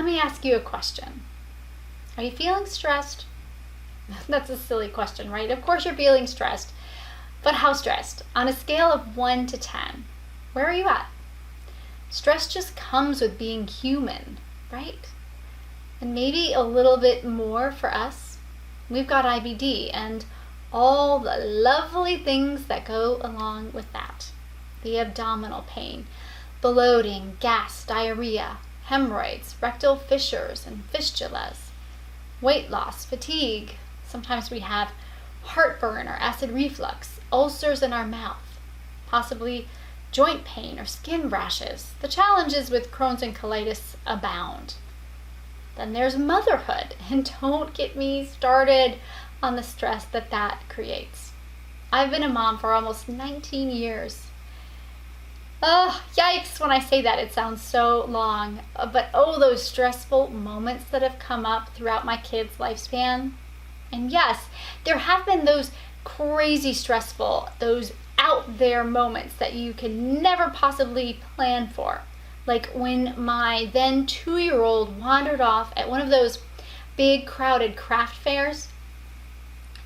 let me ask you a question. Are you feeling stressed? That's a silly question, right? Of course you're feeling stressed. But how stressed? On a scale of 1 to 10, where are you at? Stress just comes with being human, right? And maybe a little bit more for us. We've got IBD and all the lovely things that go along with that. The abdominal pain, bloating, gas, diarrhea, hemorrhoids, rectal fissures and fistulas, weight loss, fatigue. Sometimes we have heartburn or acid reflux, ulcers in our mouth, possibly joint pain or skin rashes. The challenges with Crohn's and colitis abound. Then there's motherhood, and don't get me started on the stress that creates. I've been a mom for almost 19 years. Oh, yikes, when I say that, it sounds so long. But those stressful moments that have come up throughout my kids' lifespan. And yes, there have been those crazy stressful, those out there moments that you can never possibly plan for. Like when my then 2-year-old wandered off at one of those big crowded craft fairs.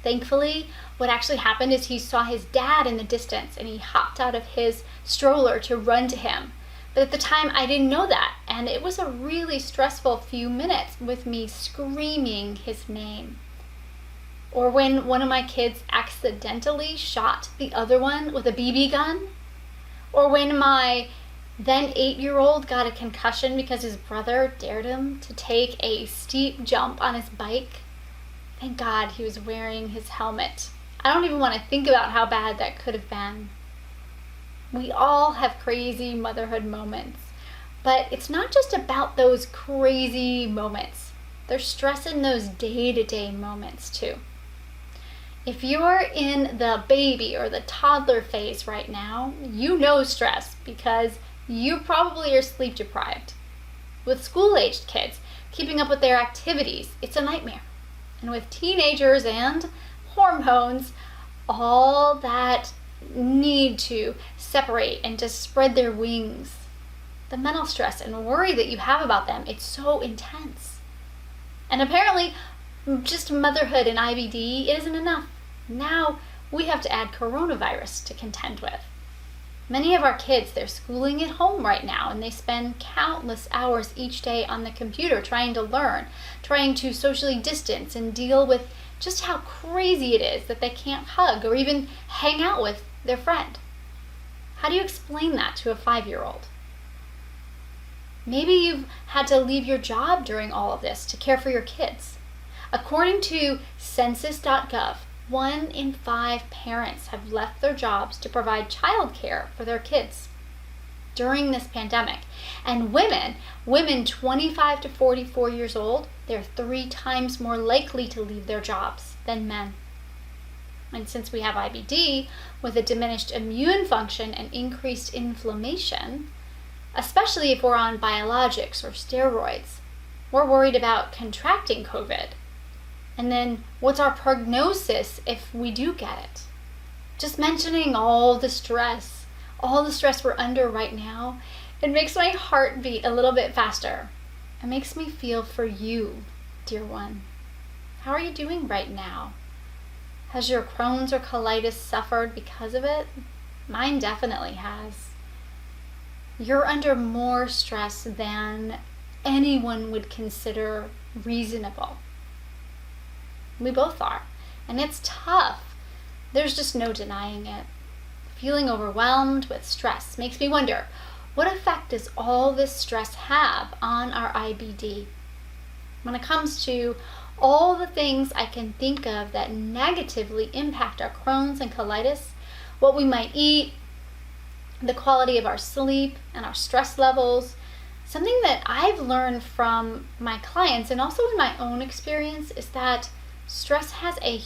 Thankfully, what actually happened is he saw his dad in the distance and he hopped out of his stroller to run to him. But at the time, I didn't know that, and it was a really stressful few minutes with me screaming his name. Or when one of my kids accidentally shot the other one with a BB gun. Or when my then 8-year-old got a concussion because his brother dared him to take a steep jump on his bike. Thank God he was wearing his helmet. I don't even want to think about how bad that could have been. We all have crazy motherhood moments, but it's not just about those crazy moments. There's stress in those day-to-day moments too. If you're in the baby or the toddler phase right now, you know stress because you probably are sleep deprived. With school-aged kids, keeping up with their activities, it's a nightmare. And with teenagers and hormones, all that need to separate and to spread their wings, the mental stress and worry that you have about them, it's so intense. And apparently, just motherhood and IBD isn't enough. Now we have to add coronavirus to contend with. Many of our kids, they're schooling at home right now, and they spend countless hours each day on the computer trying to learn, trying to socially distance and deal with just how crazy it is that they can't hug or even hang out with their friend. How do you explain that to a 5-year-old? Maybe you've had to leave your job during all of this to care for your kids. According to census.gov, 1 in 5 parents have left their jobs to provide childcare for their kids during this pandemic. And women 25 to 44 years old, they're 3 times more likely to leave their jobs than men. And since we have IBD with a diminished immune function and increased inflammation, especially if we're on biologics or steroids, we're worried about contracting COVID. And then what's our prognosis if we do get it? Just mentioning all the stress we're under right now, it makes my heart beat a little bit faster. It makes me feel for you, dear one. How are you doing right now? Has your Crohn's or colitis suffered because of it? Mine definitely has. You're under more stress than anyone would consider reasonable. We both are. And it's tough. There's just no denying it. Feeling overwhelmed with stress makes me wonder, what effect does all this stress have on our IBD? When it comes to all the things I can think of that negatively impact our Crohn's and colitis, what we might eat, the quality of our sleep and our stress levels, something that I've learned from my clients and also in my own experience is that stress has a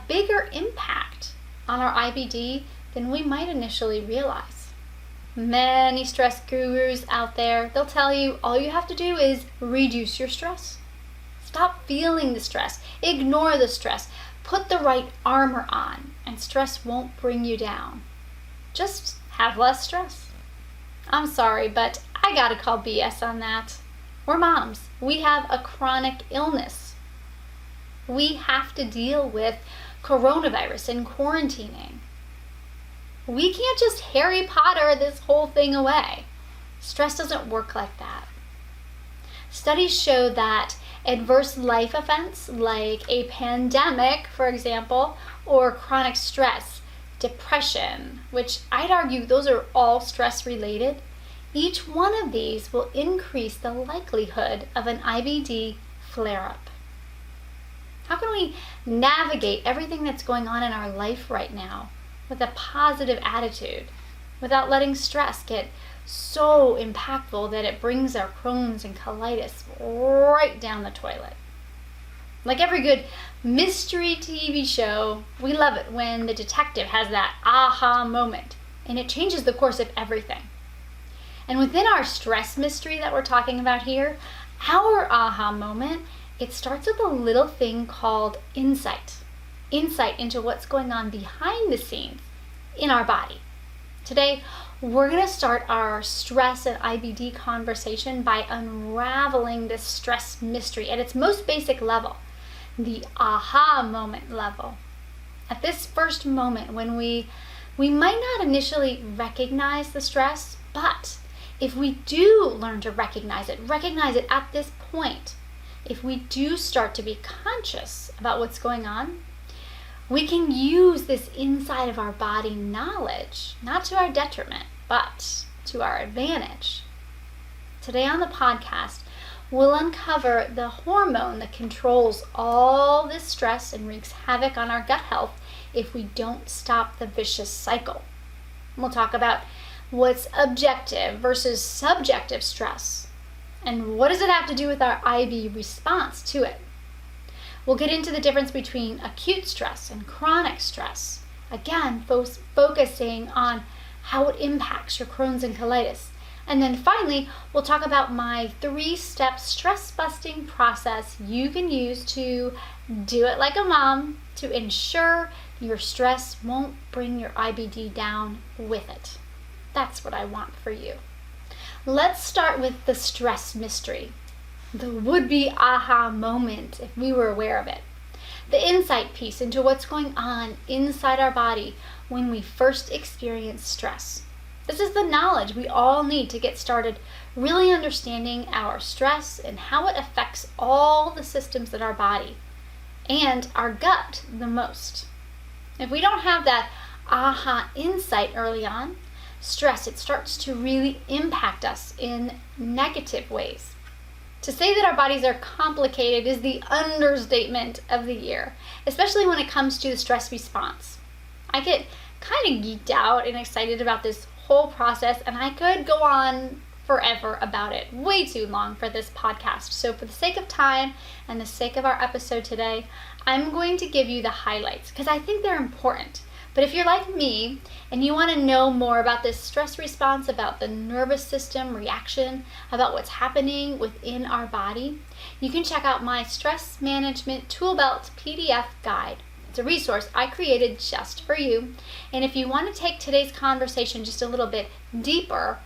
bigger impact on our IBD than we might initially realize. Many stress gurus out there, they'll tell you all you have to do is reduce your stress. Stop feeling the stress. Ignore the stress. Put the right armor on, and stress won't bring you down. Just have less stress. I'm sorry, but I gotta call BS on that. We're moms. We have a chronic illness. We have to deal with coronavirus and quarantining. We can't just Harry Potter this whole thing away. Stress doesn't work like that. Studies show that adverse life events like a pandemic, for example, or chronic stress, depression, which I'd argue those are all stress related, each one of these will increase the likelihood of an IBD flare-up. How can we navigate everything that's going on in our life right now with a positive attitude without letting stress get so impactful that it brings our Crohn's and colitis right down the toilet? Like every good mystery TV show, we love it when the detective has that aha moment and it changes the course of everything. And within our stress mystery that we're talking about here, our aha moment, it starts with a little thing called insight. Insight into what's going on behind the scenes in our body. Today, we're going to start our stress and IBD conversation by unraveling this stress mystery at its most basic level, the aha moment level. At this first moment when we might not initially recognize the stress, but if we do learn to recognize it at this point, if we do start to be conscious about what's going on, we can use this inside of our body knowledge, not to our detriment, but to our advantage. Today on the podcast, we'll uncover the hormone that controls all this stress and wreaks havoc on our gut health if we don't stop the vicious cycle. We'll talk about what's objective versus subjective stress, and what does it have to do with our IB response to it. We'll get into the difference between acute stress and chronic stress, again focusing on how it impacts your Crohn's and colitis. And then finally, we'll talk about my 3-step stress-busting process you can use to do it like a mom to ensure your stress won't bring your IBD down with it. That's what I want for you. Let's start with the stress mystery, the would-be aha moment if we were aware of it. The insight piece into what's going on inside our body when we first experience stress. This is the knowledge we all need to get started really understanding our stress and how it affects all the systems in our body and our gut the most. If we don't have that aha insight early on, stress, it starts to really impact us in negative ways. To say that our bodies are complicated is the understatement of the year, especially when it comes to the stress response. I get kind of geeked out and excited about this whole process, and I could go on forever about it, way too long for this podcast. So for the sake of time and the sake of our episode today, I'm going to give you the highlights because I think they're important. But if you're like me and you want to know more about this stress response, about the nervous system reaction, about what's happening within our body, you can check out my Stress Management Tool Belt PDF guide. It's a resource I created just for you. And if you want to take today's conversation just a little bit deeper,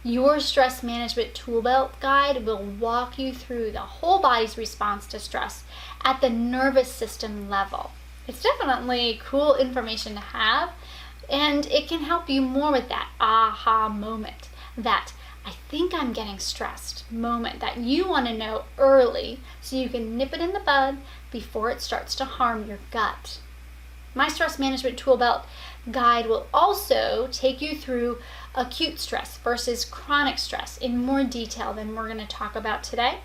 your Stress Management Tool Belt guide will walk you through the whole body's response to stress at the nervous system level. It's definitely cool information to have, and it can help you more with that aha moment, that I think I'm getting stressed moment that you want to know early so you can nip it in the bud before it starts to harm your gut. My Stress Management Tool Belt guide will also take you through acute stress versus chronic stress in more detail than we're going to talk about today.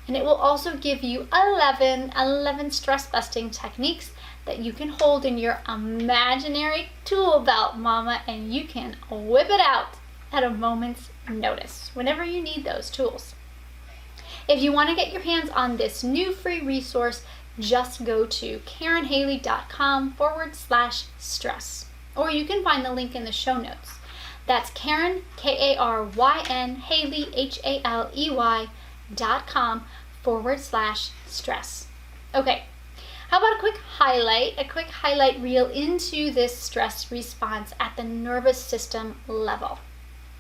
And it will also give you 11 stress-busting techniques that you can hold in your imaginary tool belt, mama, and you can whip it out at a moment's notice whenever you need those tools. If you want to get your hands on this new free resource, just go to KarenHaley.com/stress, or you can find the link in the show notes. That's Karen, Karyn, Haley, HALEY.com/stress. Okay. How about a quick highlight reel into this stress response at the nervous system level?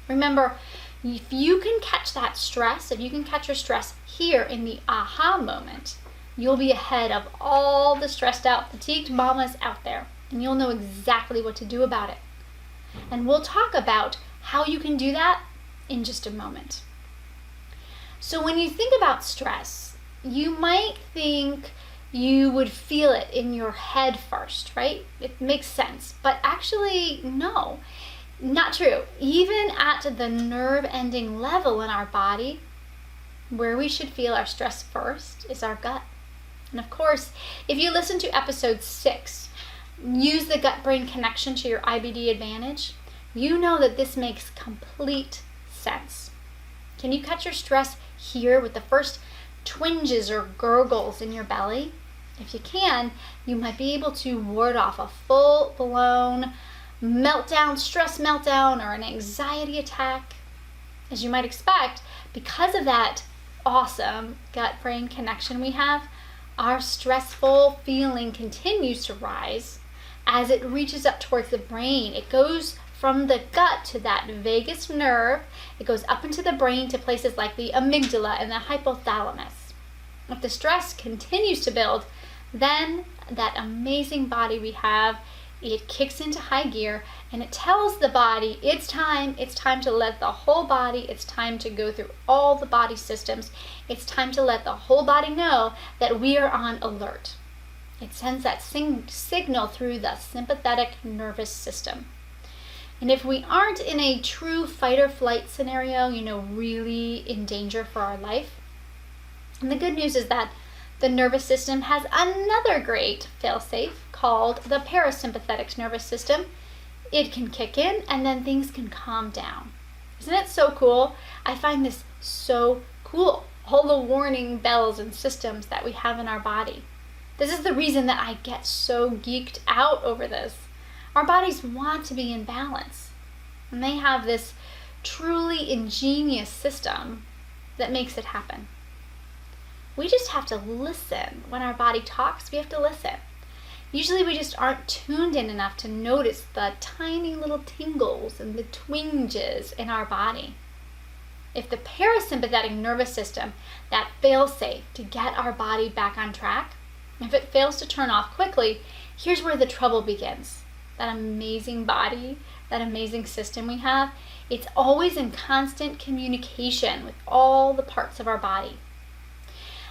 Remember, If you can catch that stress, if you can catch your stress here in the aha moment, you'll be ahead of all the stressed out, fatigued mamas out there, and you'll know exactly what to do about it. And we'll talk about how you can do that in just a moment. So when you think about stress, you might think you would feel it in your head first, right? It makes sense, but actually, no, not true. Even at the nerve ending level in our body, where we should feel our stress first is our gut. And of course, if you listen to episode 6, use the gut-brain connection to your IBD advantage, you know that this makes complete sense. Can you catch your stress here with the first twinges or gurgles in your belly? If you can, you might be able to ward off a full-blown meltdown, stress meltdown, or an anxiety attack. As you might expect, because of that awesome gut-brain connection we have, our stressful feeling continues to rise as it reaches up towards the brain. It goes from the gut to that vagus nerve. It goes up into the brain to places like the amygdala and the hypothalamus. If the stress continues to build, then that amazing body we have, it kicks into high gear and it tells the body it's time to let the whole body, it's time to go through all the body systems, it's time to let the whole body know that we are on alert. It sends that signal through the sympathetic nervous system. And if we aren't in a true fight or flight scenario, really in danger for our life, and the good news is that the nervous system has another great failsafe called the parasympathetic nervous system. It can kick in and then things can calm down. Isn't it so cool? I find this so cool. All the warning bells and systems that we have in our body. This is the reason that I get so geeked out over this. Our bodies want to be in balance, and they have this truly ingenious system that makes it happen. We just have to listen. When our body talks, we have to listen. Usually we just aren't tuned in enough to notice the tiny little tingles and the twinges in our body. If the parasympathetic nervous system, that fail-safe to get our body back on track, if it fails to turn off quickly, here's where the trouble begins. That amazing body, that amazing system we have, it's always in constant communication with all the parts of our body.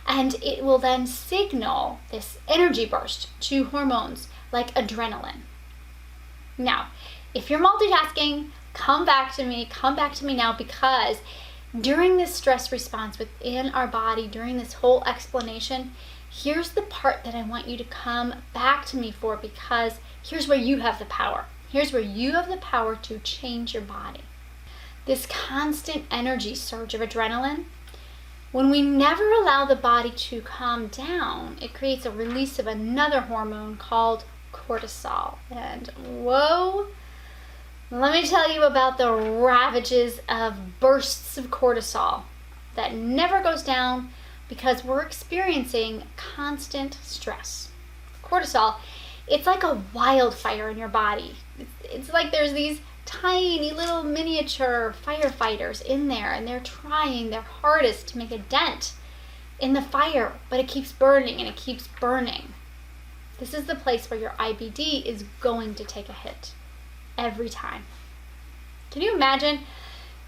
And it will then signal this energy burst to hormones like adrenaline. Now, if you're multitasking, come back to me now, because during this stress response within our body, during this whole explanation, here's the part that I want you to come back to me for, because here's where you have the power. Here's where you have the power to change your body. This constant energy surge of adrenaline, when we never allow the body to calm down, it creates a release of another hormone called cortisol. And whoa, let me tell you about the ravages of bursts of cortisol that never goes down because we're experiencing constant stress. Cortisol, it's like a wildfire in your body. It's like there's these tiny little miniature firefighters in there, and they're trying their hardest to make a dent in the fire, but it keeps burning and it keeps burning. This is the place where your IBD is going to take a hit every time. Can you imagine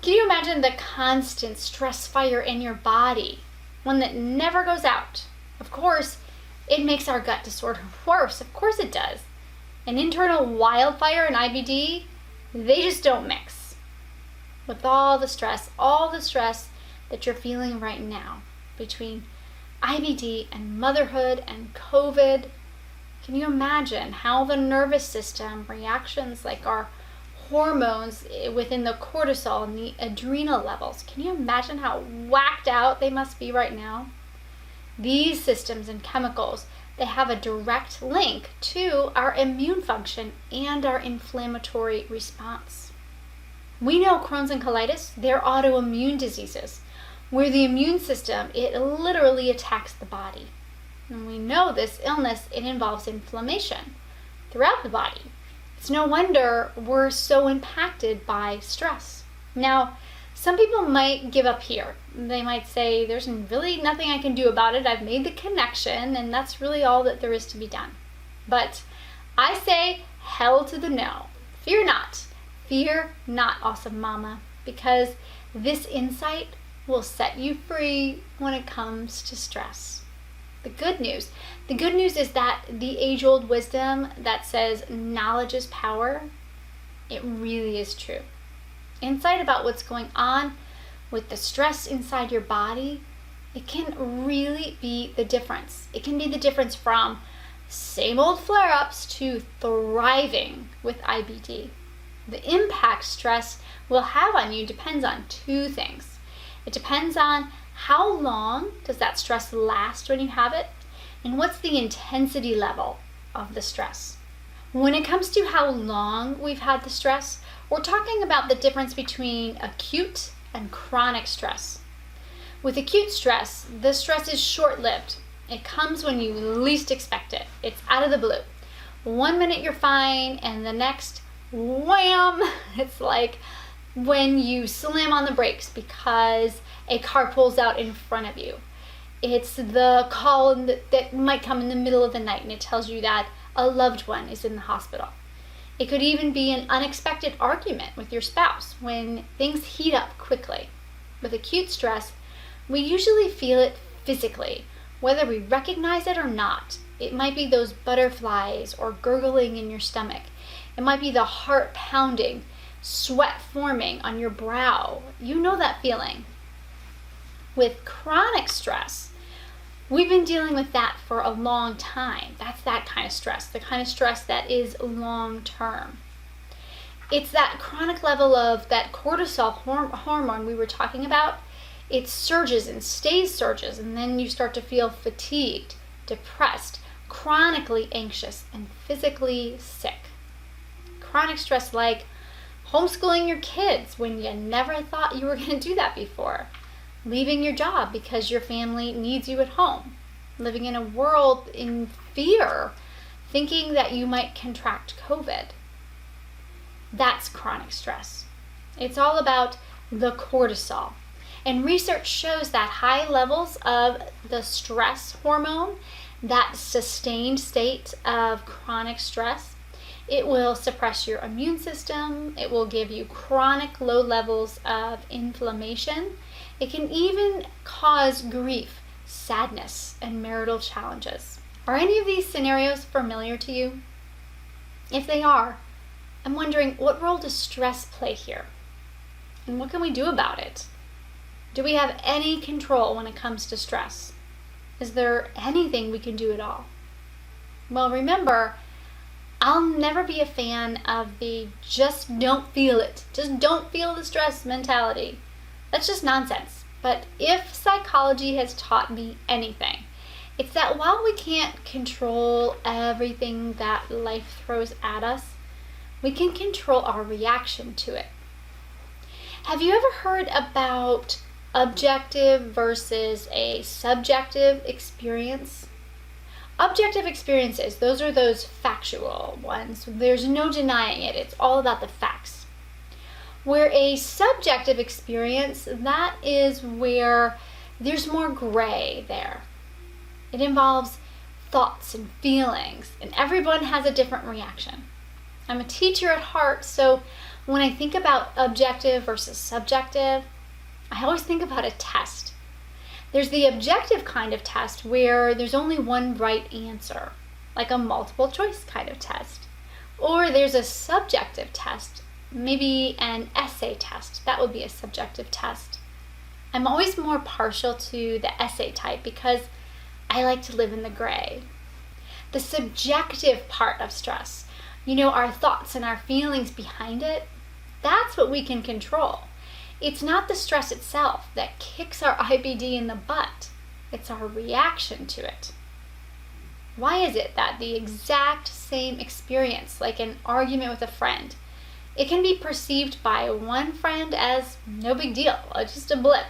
the constant stress fire in your body, one that never goes out? Of course, it makes our gut disorder worse. Of course it does. An internal wildfire and IBD, they just don't mix. With all the stress that you're feeling right now between IBD and motherhood and COVID, can you imagine how the nervous system reactions like our hormones within the cortisol and the adrenal levels, can you imagine how whacked out they must be right now? These systems and chemicals, they have a direct link to our immune function and our inflammatory response. We know Crohn's and colitis, they're autoimmune diseases, where the immune system, it literally attacks the body. And we know this illness, it involves inflammation throughout the body. It's no wonder we're so impacted by stress. Now, Some people might give up here. They might say, there's really nothing I can do about it. I've made the connection, and that's really all that there is to be done. But I say, hell to the no. Fear not. Fear not, awesome mama, because this insight will set you free when it comes to stress. The good news is that the age-old wisdom that says knowledge is power, it really is true. Insight about what's going on with the stress inside your body, it can really be the difference. It can be the difference from same old flare-ups to thriving with IBD. The impact stress will have on you depends on two things. It depends on how long does that stress last when you have it, and what's the intensity level of the stress. When it comes to how long we've had the stress, we're talking about the difference between acute and chronic stress. With acute stress, the stress is short-lived. It comes when you least expect it. It's out of the blue. 1 minute you're fine, and the next, wham! It's like when you slam on the brakes because a car pulls out in front of you. It's the call that might come in the middle of the night, and it tells you that a loved one is in the hospital. It could even be an unexpected argument with your spouse when things heat up quickly. With acute stress, we usually feel it physically, whether we recognize it or not. It might be those butterflies or gurgling in your stomach. It might be the heart pounding, sweat forming on your brow. You know that feeling. With chronic stress, we've been dealing with that for a long time. That's that kind of stress, the kind of stress that is long term. It's that chronic level of that cortisol hormone we were talking about. It surges and stays surges, and then you start to feel fatigued, depressed, chronically anxious, and physically sick. Chronic stress like homeschooling your kids when you never thought you were going to do that before. Leaving your job because your family needs you at home. Living in a world in fear, thinking that you might contract COVID. That's chronic stress. It's all about the cortisol. And research shows that high levels of the stress hormone, that sustained state of chronic stress, it will suppress your immune system. It will give you chronic low levels of inflammation. It can even cause grief, sadness, and marital challenges. Are any of these scenarios familiar to you? If they are, I'm wondering, what role does stress play here? And what can we do about it? Do we have any control when it comes to stress? Is there anything we can do at all? Well, remember, I'll never be a fan of the just don't feel it, just don't feel the stress mentality. That's just nonsense. But if psychology has taught me anything, it's that while we can't control everything that life throws at us, we can control our reaction to it. Have you ever heard about objective versus a subjective experience? Objective experiences, those are those factual ones. There's no denying it. It's all about the facts. Where a subjective experience, that is where there's more gray there. It involves thoughts and feelings, and everyone has a different reaction. I'm a teacher at heart, so when I think about objective versus subjective, I always think about a test. There's the objective kind of test where there's only one right answer, like a multiple choice kind of test. Or there's a subjective test, maybe an essay test. That would be a subjective test. I'm always more partial to the essay type because I like to live in the gray. The subjective part of stress, our thoughts and our feelings behind it, that's what we can control. It's not the stress itself that kicks our IBD in the butt. It's our reaction to it. Why is it that the exact same experience, like an argument with a friend, it can be perceived by one friend as no big deal, just a blip,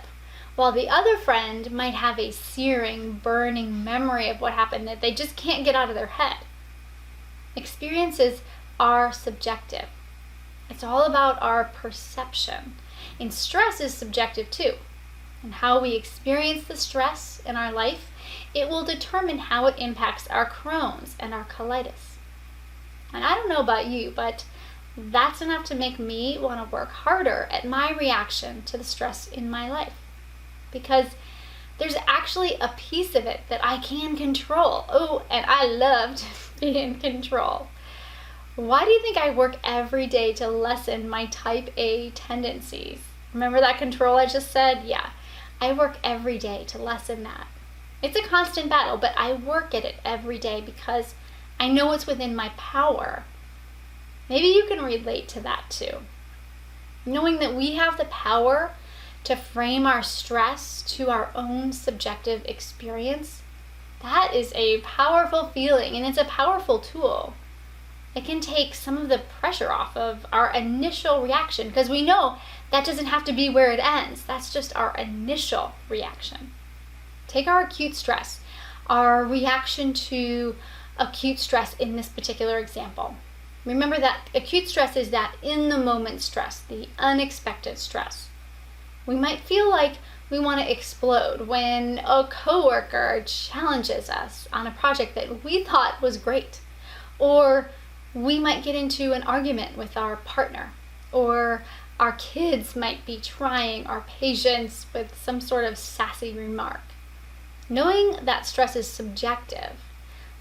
while the other friend might have a searing, burning memory of what happened that they just can't get out of their head? Experiences are subjective. It's all about our perception. And stress is subjective too. And how we experience the stress in our life, it will determine how it impacts our Crohn's and our colitis. And I don't know about you, but that's enough to make me want to work harder at my reaction to the stress in my life. Because there's actually a piece of it that I can control. Oh, and I love to be in control. Why do you think I work every day to lessen my type A tendencies? Remember that control I just said? Yeah, I work every day to lessen that. It's a constant battle, but I work at it every day because I know it's within my power. Maybe you can relate to that too. Knowing that we have the power to frame our stress to our own subjective experience, that is a powerful feeling, and it's a powerful tool. It can take some of the pressure off of our initial reaction, because we know that doesn't have to be where it ends. That's just our initial reaction. Take our acute stress, our reaction to acute stress in this particular example. Remember that acute stress is that in-the-moment stress, the unexpected stress. We might feel like we want to explode when a coworker challenges us on a project that we thought was great. Or we might get into an argument with our partner. Or our kids might be trying our patience with some sort of sassy remark. Knowing that stress is subjective,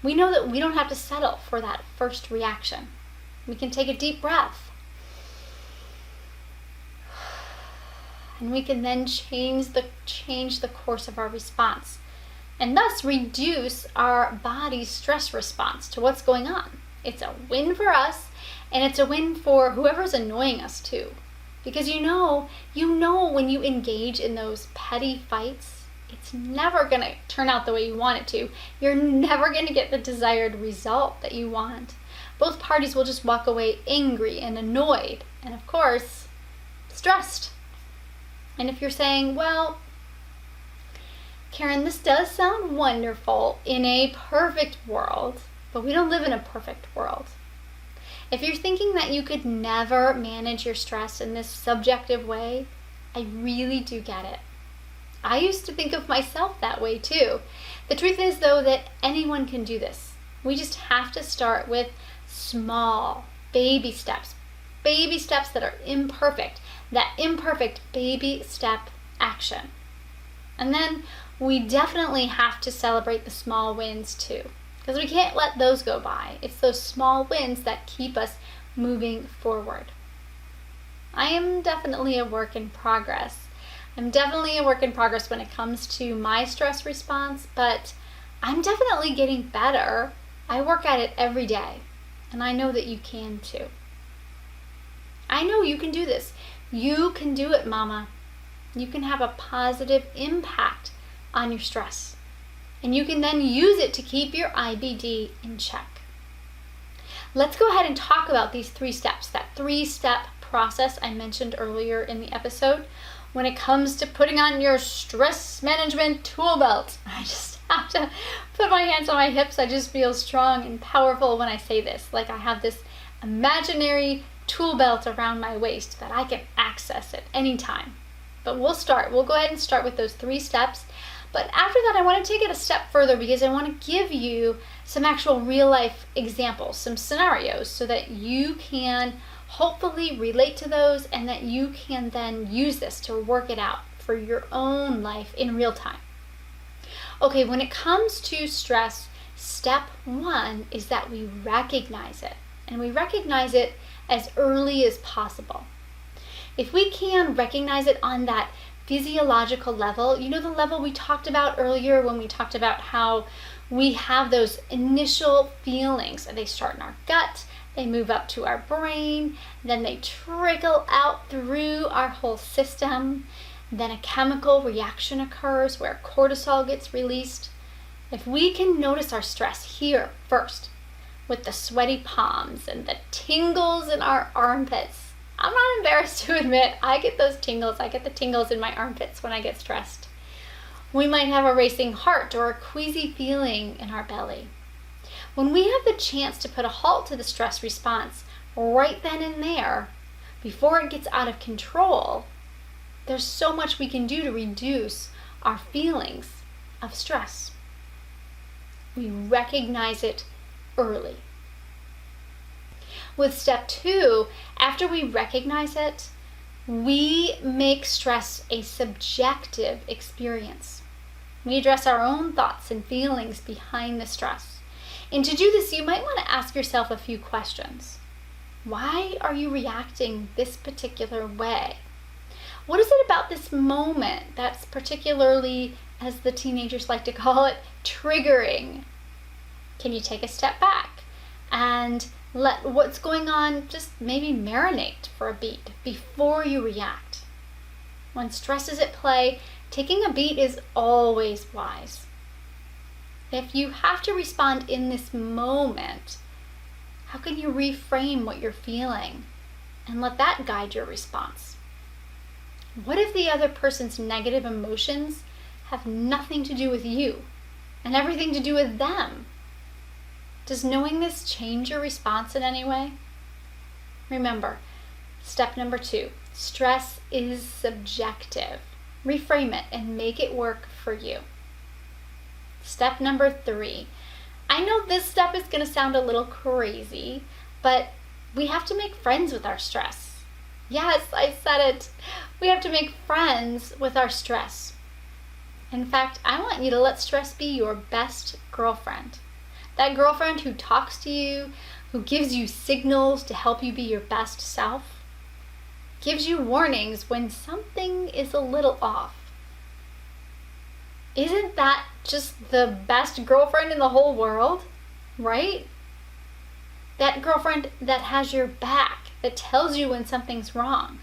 we know that we don't have to settle for that first reaction. We can take a deep breath. And we can then change the course of our response, and thus reduce our body's stress response to what's going on. It's a win for us, and it's a win for whoever's annoying us too. Because you know when you engage in those petty fights, it's never going to turn out the way you want it to. You're never going to get the desired result that you want. Both parties will just walk away angry and annoyed, and of course, stressed. And if you're saying, well, Karen, this does sound wonderful in a perfect world, but we don't live in a perfect world. If you're thinking that you could never manage your stress in this subjective way, I really do get it. I used to think of myself that way too. The truth is, though, that anyone can do this. We just have to start with small baby steps that are imperfect, that imperfect baby step action. And then we definitely have to celebrate the small wins too, because we can't let those go by. It's those small wins that keep us moving forward. I am definitely a work in progress. I'm definitely a work in progress when it comes to my stress response, but I'm definitely getting better. I work at it every day, and I know that you can too. I know you can do this. You can do it, mama. You can have a positive impact on your stress, and you can then use it to keep your IBD in check. Let's go ahead and talk about these 3 steps, that 3-step process I mentioned earlier in the episode. When it comes to putting on your stress management tool belt, I just have to put my hands on my hips. I just feel strong and powerful when I say this. Like I have this imaginary tool belt around my waist that I can access at any time. But we'll go ahead and start with those 3 steps. But after that, I want to take it a step further because I want to give you some actual real life examples, some scenarios, so that you can hopefully relate to those and that you can then use this to work it out for your own life in real time. Okay, when it comes to stress, step 1 is that we recognize it, and we recognize it as early as possible. If we can recognize it on that physiological level, the level we talked about earlier when we talked about how we have those initial feelings, and they start in our gut, they move up to our brain, then they trickle out through our whole system. Then a chemical reaction occurs where cortisol gets released. If we can notice our stress here first, with the sweaty palms and the tingles in our armpits, I'm not embarrassed to admit I get those tingles. I get the tingles in my armpits when I get stressed. We might have a racing heart or a queasy feeling in our belly. When we have the chance to put a halt to the stress response right then and there, before it gets out of control, there's so much we can do to reduce our feelings of stress. We recognize it early. With step 2, after we recognize it, we make stress a subjective experience. We address our own thoughts and feelings behind the stress. And to do this, you might want to ask yourself a few questions. Why are you reacting this particular way? What is it about this moment that's particularly, as the teenagers like to call it, triggering? Can you take a step back and let what's going on just maybe marinate for a beat before you react? When stress is at play, taking a beat is always wise. If you have to respond in this moment, how can you reframe what you're feeling and let that guide your response? What if the other person's negative emotions have nothing to do with you and everything to do with them? Does knowing this change your response in any way? Remember, step number 2, stress is subjective. Reframe it and make it work for you. Step number 3. I know this step is going to sound a little crazy, but we have to make friends with our stress. Yes, I said it. We have to make friends with our stress. In fact, I want you to let stress be your best girlfriend. That girlfriend who talks to you, who gives you signals to help you be your best self, gives you warnings when something is a little off. Isn't that just the best girlfriend in the whole world, right? That girlfriend that has your back, that tells you when something's wrong.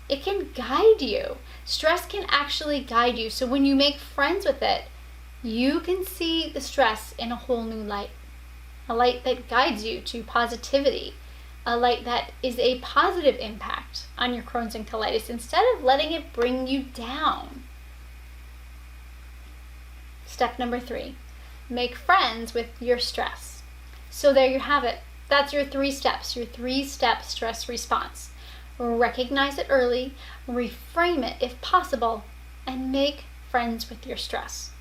It can guide you. Stress can actually guide you. So when you make friends with it, you can see the stress in a whole new light. A light that guides you to positivity. A light that is a positive impact on your Crohn's and colitis instead of letting it bring you down. Step number 3, make friends with your stress. So there you have it. That's your 3 steps, your 3-step stress response. Recognize it early, reframe it if possible, and make friends with your stress.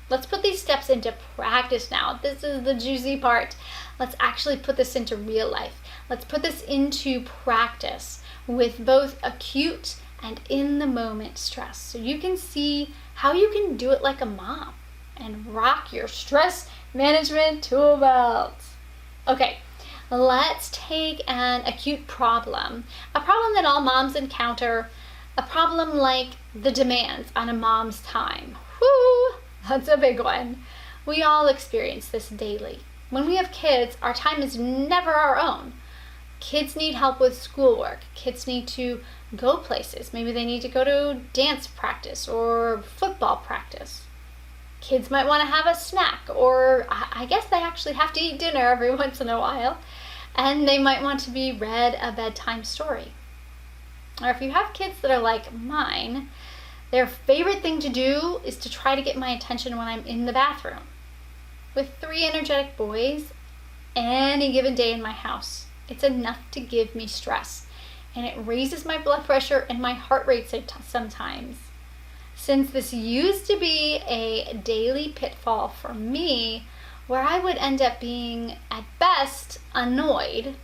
Let's put these steps into practice now. This is the juicy part. Let's actually put this into real life. Let's put this into practice with both acute and in-the-moment stress. So you can see how you can do it like a mom and rock your stress management tool belt. Okay, let's take an acute problem, a problem that all moms encounter, a problem like the demands on a mom's time. Whoo, that's a big one. We all experience this daily. When we have kids, our time is never our own. Kids need help with schoolwork. Kids need to go places. Maybe they need to go to dance practice or football practice. Kids might want to have a snack, or I guess they actually have to eat dinner every once in a while. And they might want to be read a bedtime story. Or if you have kids that are like mine, their favorite thing to do is to try to get my attention when I'm in the bathroom. With 3 energetic boys, any given day in my house, it's enough to give me stress. And it raises my blood pressure and my heart rate sometimes. Since this used to be a daily pitfall for me, where I would end up being, at best, annoyed.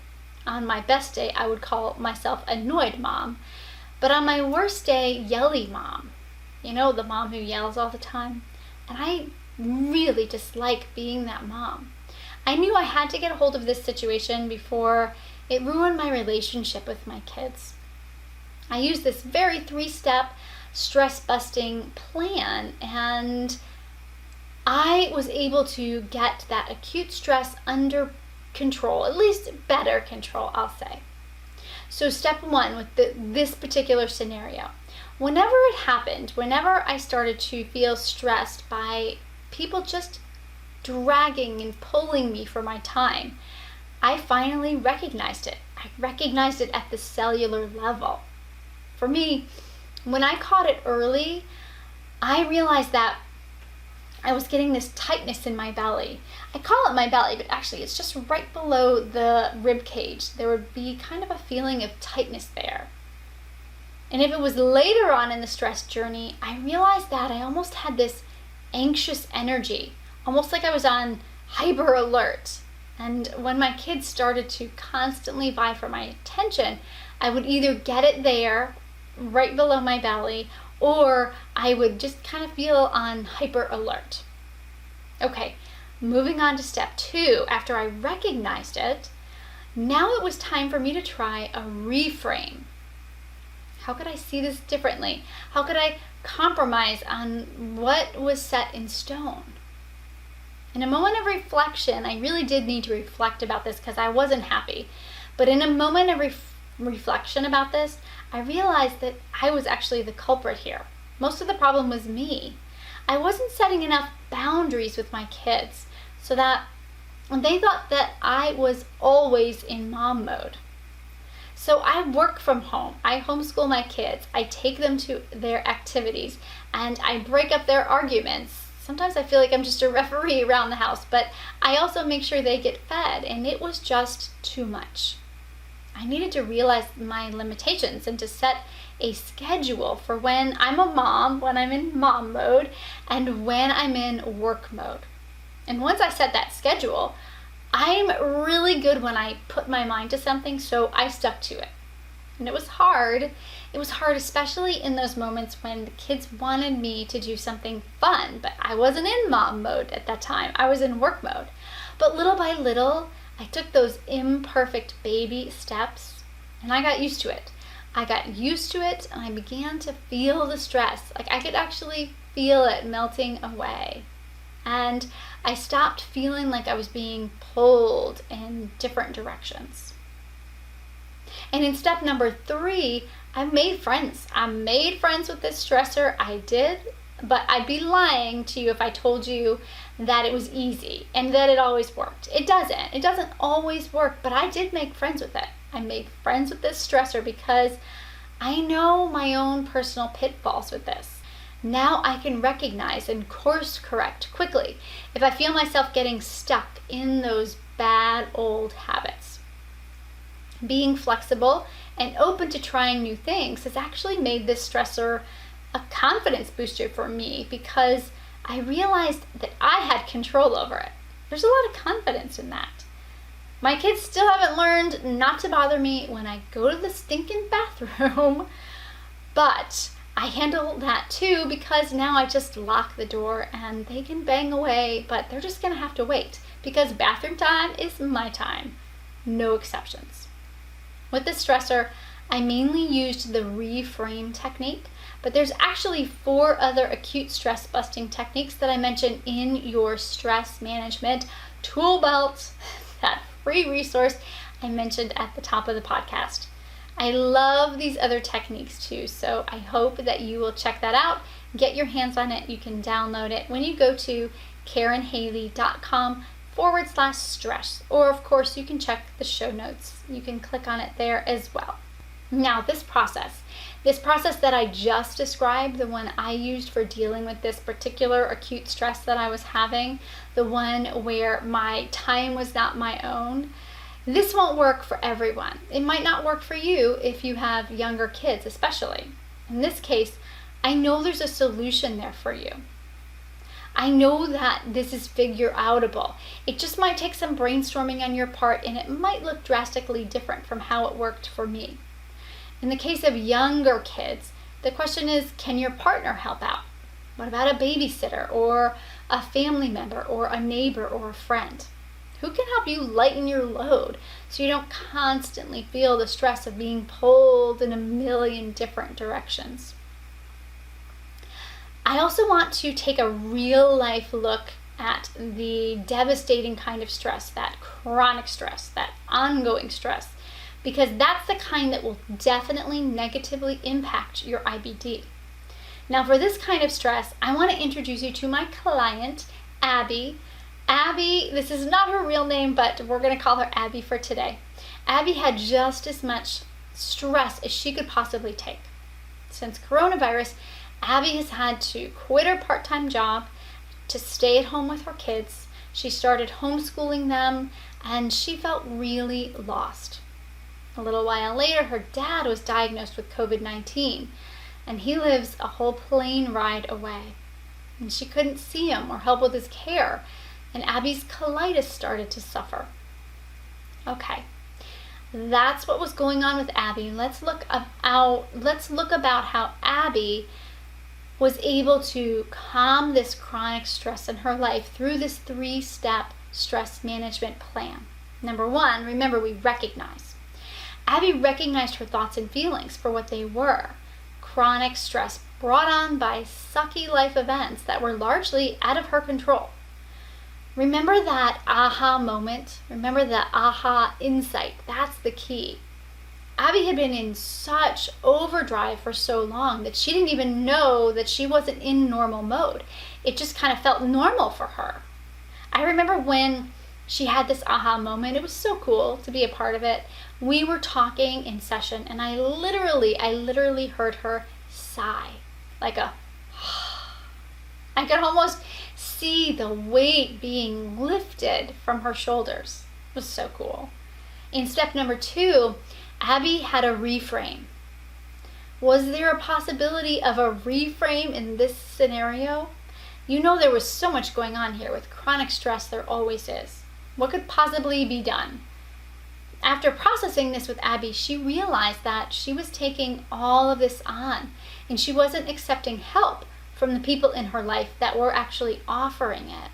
On my best day, I would call myself annoyed mom. But on my worst day, yelly mom. You know, the mom who yells all the time. And I really dislike being that mom. I knew I had to get a hold of this situation before it ruined my relationship with my kids. I used this very 3-step stress-busting plan, and I was able to get that acute stress under control, at least better control, I'll say. So step 1 with this particular scenario. Whenever it happened, whenever I started to feel stressed by people just dragging and pulling me for my time, I finally recognized it. I recognized it at the cellular level. For me, when I caught it early, I realized that I was getting this tightness in my belly. I call it my belly, but actually it's just right below the rib cage. There would be kind of a feeling of tightness there. And if it was later on in the stress journey, I realized that I almost had this anxious energy, almost like I was on hyper alert. And when my kids started to constantly vie for my attention, I would either get it there, right below my belly, or I would just kind of feel on hyper alert. Okay, moving on to step 2, after I recognized it, now it was time for me to try a reframe. How could I see this differently? How could I compromise on what was set in stone? In a moment of reflection, I really did need to reflect about this because I wasn't happy. But in a moment of reflection about this, I realized that I was actually the culprit here. Most of the problem was me. I wasn't setting enough boundaries with my kids so that they thought that I was always in mom mode. So I work from home. I homeschool my kids. I take them to their activities and I break up their arguments. Sometimes I feel like I'm just a referee around the house, but I also make sure they get fed, and it was just too much. I needed to realize my limitations and to set a schedule for when I'm a mom, when I'm in mom mode, and when I'm in work mode. And once I set that schedule, I'm really good when I put my mind to something, so I stuck to it. And it was hard. It was hard, especially in those moments when the kids wanted me to do something fun, but I wasn't in mom mode at that time. I was in work mode. But little by little, I took those imperfect baby steps and I got used to it. I got used to it and I began to feel the stress. Like I could actually feel it melting away. And I stopped feeling like I was being pulled in different directions. And in step number 3, I made friends. I made friends with this stressor. I did, but I'd be lying to you if I told you that it was easy and that it always worked. It doesn't. It doesn't always work, but I did make friends with it. I made friends with this stressor because I know my own personal pitfalls with this. Now I can recognize and course correct quickly if I feel myself getting stuck in those bad old habits. Being flexible and open to trying new things has actually made this stressor a confidence booster for me because I realized that I had control over it. There's a lot of confidence in that. My kids still haven't learned not to bother me when I go to the stinking bathroom, but I handle that too because now I just lock the door and they can bang away, but they're just gonna have to wait because bathroom time is my time. No exceptions. With the stressor, I mainly used the reframe technique, but there's actually 4 other acute stress busting techniques that I mentioned in your stress management tool belt, that free resource I mentioned at the top of the podcast. I love these other techniques too, so I hope that you will check that out. Get your hands on it. You can download it when you go to KarenHaley.com/stress, or of course you can check the show notes. You can click on it there as well. Now this process that I just described, the one I used for dealing with this particular acute stress that I was having, the one where my time was not my own, this won't work for everyone. It might not work for you if you have younger kids especially. In this case, I know there's a solution there for you. I know that this is figure outable. It just might take some brainstorming on your part and it might look drastically different from how it worked for me. In the case of younger kids, the question is, can your partner help out? What about a babysitter or a family member or a neighbor or a friend? Who can help you lighten your load so you don't constantly feel the stress of being pulled in a million different directions? I also want to take a real life look at the devastating kind of stress, that chronic stress, that ongoing stress, because that's the kind that will definitely negatively impact your IBD. Now for this kind of stress, I want to introduce you to my client, Abby. Abby, this is not her real name, but we're going to call her Abby for today. Abby had just as much stress as she could possibly take. Since coronavirus, Abby has had to quit her part-time job to stay at home with her kids. She started homeschooling them, and she felt really lost. A little while later, her dad was diagnosed with COVID-19, and he lives a whole plane ride away. And she couldn't see him or help with his care, and Abby's colitis started to suffer. Okay, that's what was going on with Abby. Let's look about how Abby was able to calm this chronic stress in her life through this 3-step stress management plan. Number 1, remember, we recognize. Abby recognized her thoughts and feelings for what they were. Chronic stress brought on by sucky life events that were largely out of her control. Remember that aha moment? Remember the aha insight? That's the key. Abby had been in such overdrive for so long that she didn't even know that she wasn't in normal mode. It just kind of felt normal for her. I remember when she had this aha moment. It was so cool to be a part of it. We were talking in session, and I literally heard her sigh, like a I could almost see the weight being lifted from her shoulders. It was so cool. In step number 2, Abby had a reframe. Was there a possibility of a reframe in this scenario? You know, there was so much going on here. With chronic stress, there always is. What could possibly be done? After processing this with Abby, she realized that she was taking all of this on, and she wasn't accepting help from the people in her life that were actually offering it.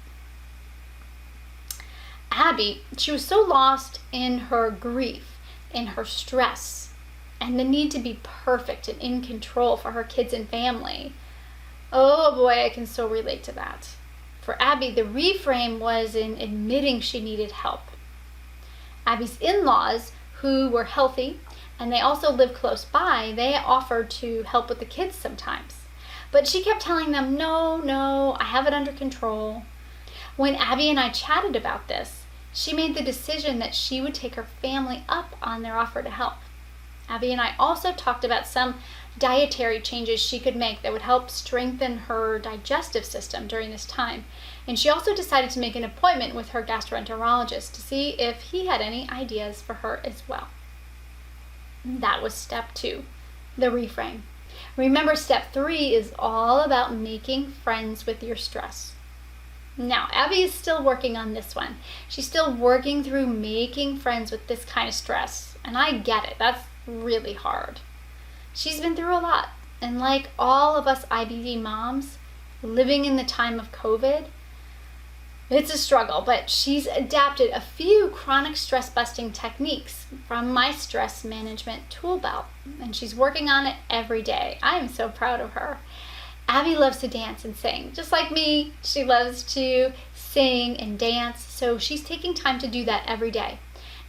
Abby, she was so lost in her grief, in her stress, and the need to be perfect and in control for her kids and family. Oh boy, I can so relate to that. For Abby, the reframe was in admitting she needed help. Abby's in-laws, who were healthy, and they also lived close by, they offered to help with the kids sometimes. But she kept telling them, no, I have it under control. When Abby and I chatted about this, she made the decision that she would take her family up on their offer to help. Abby and I also talked about some dietary changes she could make that would help strengthen her digestive system during this time. And she also decided to make an appointment with her gastroenterologist to see if he had any ideas for her as well. That was step 2, the reframe. Remember, step 3 is all about making friends with your stress. Now, Abby is still working on this one. She's still working through making friends with this kind of stress. And I get it. That's really hard. She's been through a lot. And like all of us IBD moms living in the time of COVID, it's a struggle, but she's adapted a few chronic stress busting techniques from my stress management tool belt, and she's working on it every day. I am so proud of her. Abby loves to dance and sing. Just like me, she loves to sing and dance, so she's taking time to do that every day.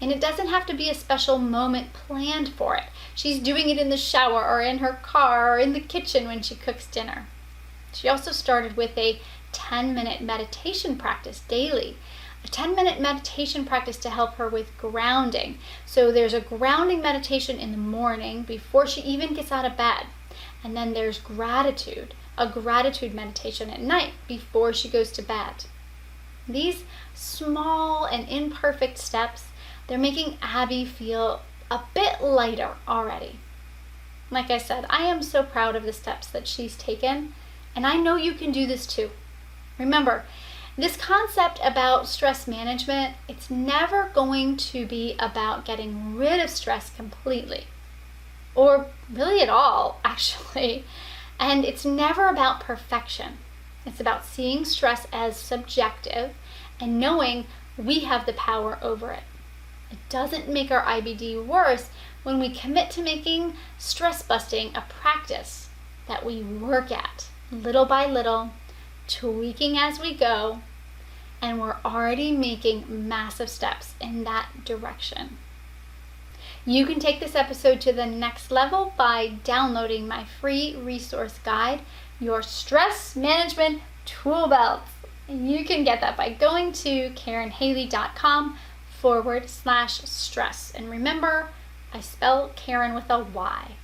And it doesn't have to be a special moment planned for it. She's doing it in the shower or in her car or in the kitchen when she cooks dinner. She also started with a 10-minute meditation practice daily. A 10-minute meditation practice to help her with grounding. So there's a grounding meditation in the morning before she even gets out of bed. And then there's gratitude, a gratitude meditation at night before she goes to bed. These small and imperfect steps, they're making Abby feel a bit lighter already. Like I said, I am so proud of the steps that she's taken, and I know you can do this too. Remember, this concept about stress management, it's never going to be about getting rid of stress completely, or really at all, actually. And it's never about perfection. It's about seeing stress as subjective and knowing we have the power over it. It doesn't make our IBD worse when we commit to making stress busting a practice that we work at little by little, tweaking as we go, and we're already making massive steps in that direction. You can take this episode to the next level by downloading my free resource guide, Your Stress Management Tool Belt. And you can get that by going to KarenHaley.com/stress. And remember, I spell Karen with a Y.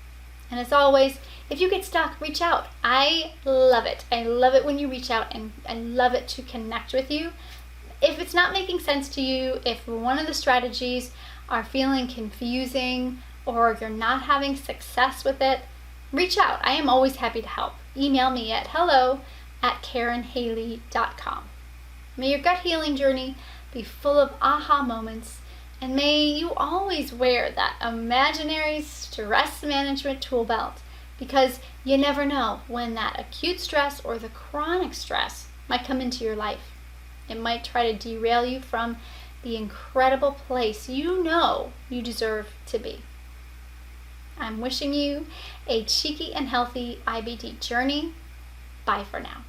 And as always, if you get stuck, reach out. I love it. I love it when you reach out, and I love it to connect with you. If it's not making sense to you, if one of the strategies are feeling confusing or you're not having success with it, reach out. I am always happy to help. Email me at hello@karenhaley.com. May your gut healing journey be full of aha moments, and may you always wear that imaginary stress management tool belt, because you never know when that acute stress or the chronic stress might come into your life. It might try to derail you from the incredible place you know you deserve to be. I'm wishing you a cheeky and healthy IBD journey. Bye for now.